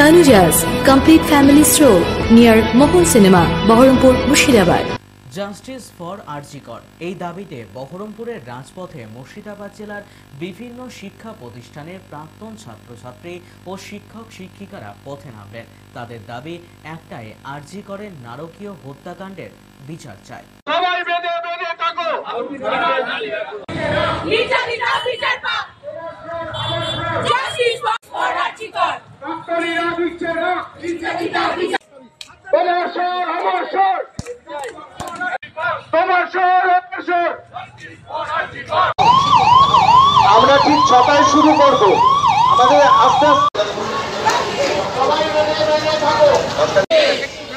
Tanujas Complete Family Store near Mohol Cinema, Baharampur, Murshidabad. Justice for RG Kar এই দাবিতে বহরমপুরের রাজপথে মুর্শিদাবাদ জেলার বিভিন্ন শিক্ষা প্রতিষ্ঠানের প্রাক্তন ছাত্রছাত্রী ও শিক্ষক শিক্ষিকারা পথে নামলেন। তাদের দাবি একটাই, আরজিকরের নারকীয় হত্যাকাণ্ডের বিচার চাই। সবাই বেঁধে বেঁধে থাকো, বিচার পাও। জাস্টিস ফর আরজিকর ডাক্তারিরা দিচ্ছে না, তোমার স্বর আমার স্বর, তোমার স্বর আমার স্বর। আমরা ঠিক 6টায় শুরু করব, আমাদের আস্তে আস্তে সবাই বেঁধে বেঁধে থাকো,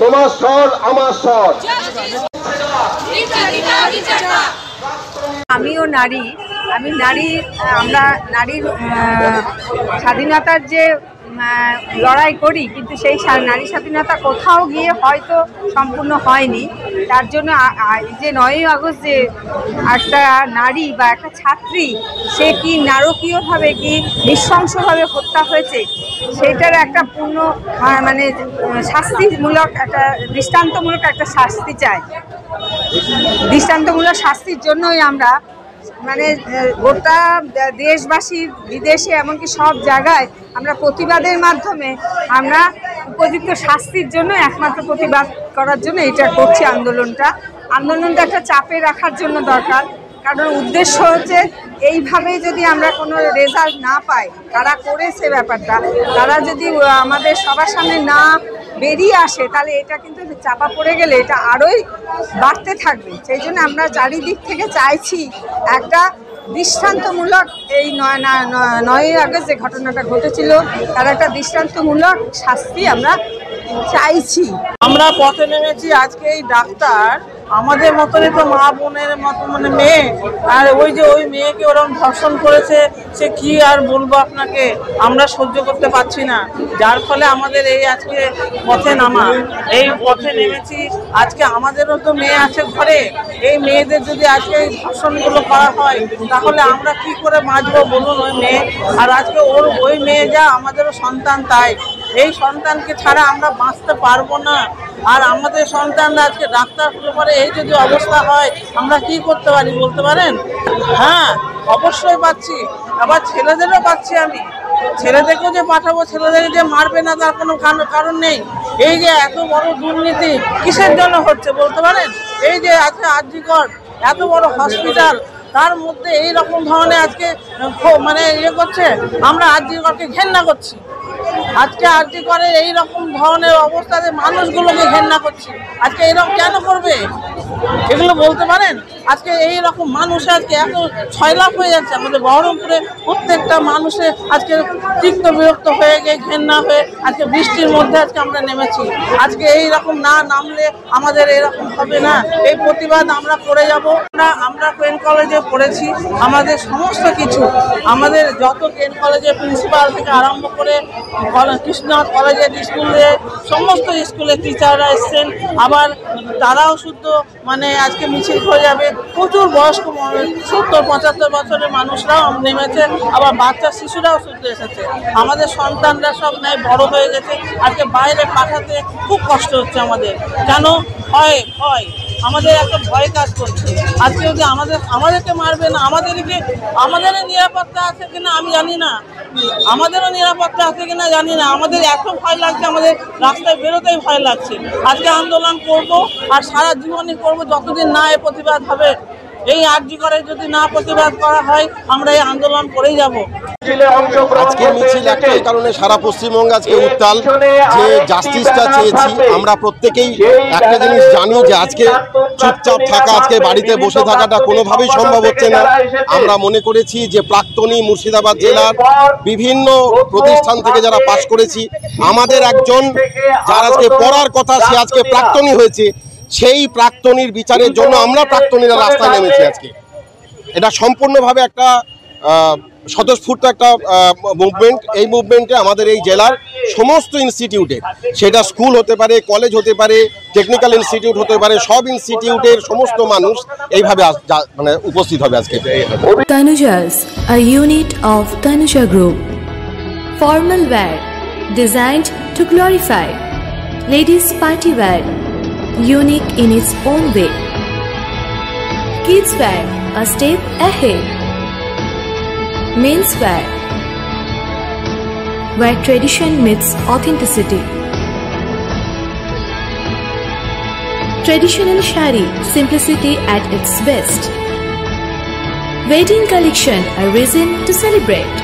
তোমার স্বর আমার স্বর। আমিও নারী, আমি নারী, আমরা নারীর স্বাধীনতার যে লড়াই করি, কিন্তু সেই নারী স্বাধীনতা কোথাও গিয়ে হয়তো সম্পূর্ণ হয়নি। তার জন্য যে 9ই আগস্ট যে একটা নারী বা একটা ছাত্রী সে কি নারকীয়ভাবে কি নৃশংসভাবে হত্যা হয়েছে, সেটার একটা পূর্ণ মানে শাস্তিমূলক একটা দৃষ্টান্তমূলক একটা শাস্তি চাই। দৃষ্টান্তমূলক শাস্তির জন্যই আমরা মানে গোটা দেশবাসী, বিদেশে, এমনকি সব জায়গায় আমরা প্রতিবাদের মাধ্যমে আমরা উপযুক্ত শাস্তির জন্য একমাত্র প্রতিবাদ করার জন্য এটা করছি। আন্দোলনটা একটা চাপে রাখার জন্য দরকার, কারণ উদ্দেশ্য হচ্ছে এইভাবে যদি আমরা কোনো রেজাল্ট না পাই, কারা করেছে ব্যাপারটা, তারা যদি আমাদের সবার সামনে না বেরিয়ে আসে, তাহলে এটা কিন্তু চাপা পড়ে গেলে এটা আরোই বাড়তে থাকবে। সেই জন্য আমরা চারিদিক থেকে চাইছি একটা দৃষ্টান্তমূলক এই 9ই আগস্ট যে ঘটনাটা ঘটেছিল তার একটা দৃষ্টান্তমূলক শাস্তি আমরা চাইছি। আমরা পথে নেমেছি আজকে। এই ডাক্তার আমাদের মতনই তো মা বোনের মতো মানে মেয়ে, আর ওই মেয়েকে ওরকম ধর্ষণ করেছে, সে কি আর বলবো আপনাকে, আমরা সহ্য করতে পারছি না। যার ফলে আমাদের এই আজকে পথে নামা, এই পথে নেমেছি। আজকে আমাদেরও তো মেয়ে আছে ঘরে, এই মেয়েদের যদি আজকে এই ধর্ষণগুলো করা হয় তাহলে আমরা কি করে বাঁচবো বলুন ওই মেয়ে। আর আজকে ওই মেয়ে যা, আমাদেরও সন্তান তাই। এই সন্তানকে ছাড়া আমরা বাঁচতে পারবো না। আর আমাদের সন্তানরা আজকে ডাক্তার হতে পারে, এই যদি অবস্থা হয় আমরা কি করতে পারি বলতে পারেন? হ্যাঁ, অবশ্যই পাচ্ছি, আবার ছেলেদেরও পাচ্ছি। আমি ছেলেদেরকেও যে পাঠাবো, ছেলেদেরকে যে মারবে না তার কোনো কারণ নেই। এই যে এত বড় দুর্নীতি কিসের জন্য হচ্ছে বলতে পারেন? এই যে আজকে আরজিকর এত বড় হসপিটাল, তার মধ্যে এই রকম ধরনের আজকে মানে করছে। আমরা আরজিকরকে ঘেন্না করছি। আজকে আরজিকরের এই রকম ধরনের অবস্থাতে মানুষগুলোকে ঘেন্না করছি। আজকে এরকম কেন করবে এগুলো বলতে পারেন? আজকে এই রকম মানুষ আজকে এত ছয়লাভ হয়ে যাচ্ছে আমাদের বহরমপুরে। প্রত্যেকটা মানুষের আজকে তিক্ত বিরক্ত হয়ে গিয়ে ঘেন্না হয়ে আজকে বৃষ্টির মধ্যে আজকে আমরা নেমেছি। আজকে এই রকম না নামলে আমাদের এরকম হবে না। এই প্রতিবাদ আমরা করে যাব। আমরা কেন কলেজে পড়েছি, আমাদের সমস্ত কিছু, আমাদের যত কেন কলেজের প্রিন্সিপাল থেকে আরম্ভ করে কৃষ্ণনাথ কলেজের স্কুলে, সমস্ত স্কুলে টিচাররা এসছেন। আবার তারাও শুদ্ধ মানে আজকে মিছিল হয়ে যাবে। প্রচুর বয়স্ক 70-75 বছরের মানুষরাও নেমেছে, আবার বাচ্চা শিশুরাও শুদ্ধ এসেছে। আমাদের সন্তানরা সব নয় বড় হয়ে গেছে। আজকে বাইরে পাঠাতে খুব কষ্ট হচ্ছে আমাদের। কেন? ভয় আমাদের একটা ভয় কাজ করছে। আজকে যদি আমাদেরকে মারবে না, আমাদেরও নিরাপত্তা আছে কিনা আমি জানি না, আমাদেরও নিরাপত্তা আছে কিনা জানি না। আমাদের এত ভয় লাগছে, আমাদের রাস্তায় বেরোতেই ভয় লাগছে। আজকে আন্দোলন করব, আর সারা জীবনই করব যতদিন না এ প্রতিবাদ হবে। এই আরজিকরে যদি না প্রতিবাদ করা হয় আমরা এই আন্দোলন করেই যাব। আজকে মিছিল একটাই কারণে সারা পশ্চিমবঙ্গ আজকে উত্তাল, যে জাস্টিসটা চেয়েছি। আমরা প্রত্যেকেই একটা জিনিস জানি যে আজকে চুপচাপ থাকা, আজকে বাড়িতে বসে থাকাটা কোনোভাবেই সম্ভব হচ্ছে না। আমরা মনে করেছি যে প্রাক্তনী মুর্শিদাবাদ জেলার বিভিন্ন প্রতিষ্ঠান থেকে যারা পাশ করেছি, আমাদের একজন যার আজকে পড়ার কথা সে আজকে প্রাক্তনী হয়েছে, সেই প্রাক্তনীর বিচারের জন্য আমরা প্রাক্তনীরা রাস্তায় নেমেছি আজকে। এটা সম্পূর্ণভাবে একটা স্বতঃস্ফূর্ত একটা মুভমেন্ট। এই মুভমেন্টে আমাদের এই জেলার সমস্ত ইনস্টিটিউটে, সেটা স্কুল হতে পারে, কলেজ হতে পারে, টেকনিক্যাল ইনস্টিটিউট হতে পারে, সব ইনস্টিটিউটের সমস্ত মানুষ এইভাবে মানে উপস্থিত হবে আজকে। Tanujas, a unit of Tanuja Group. Formal wear, designed to glorify. Ladies party wear, unique in its own way. Kids wear, a step ahead. Men's wear, where tradition meets authenticity. Traditional shari, simplicity at its best. Wedding collection, a reason to celebrate.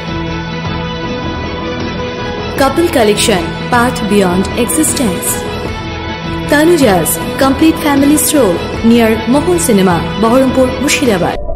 Couple collection, path beyond existence. Tanuja's complete family stroll near Mohol Cinema, Baharampur, Murshidabad.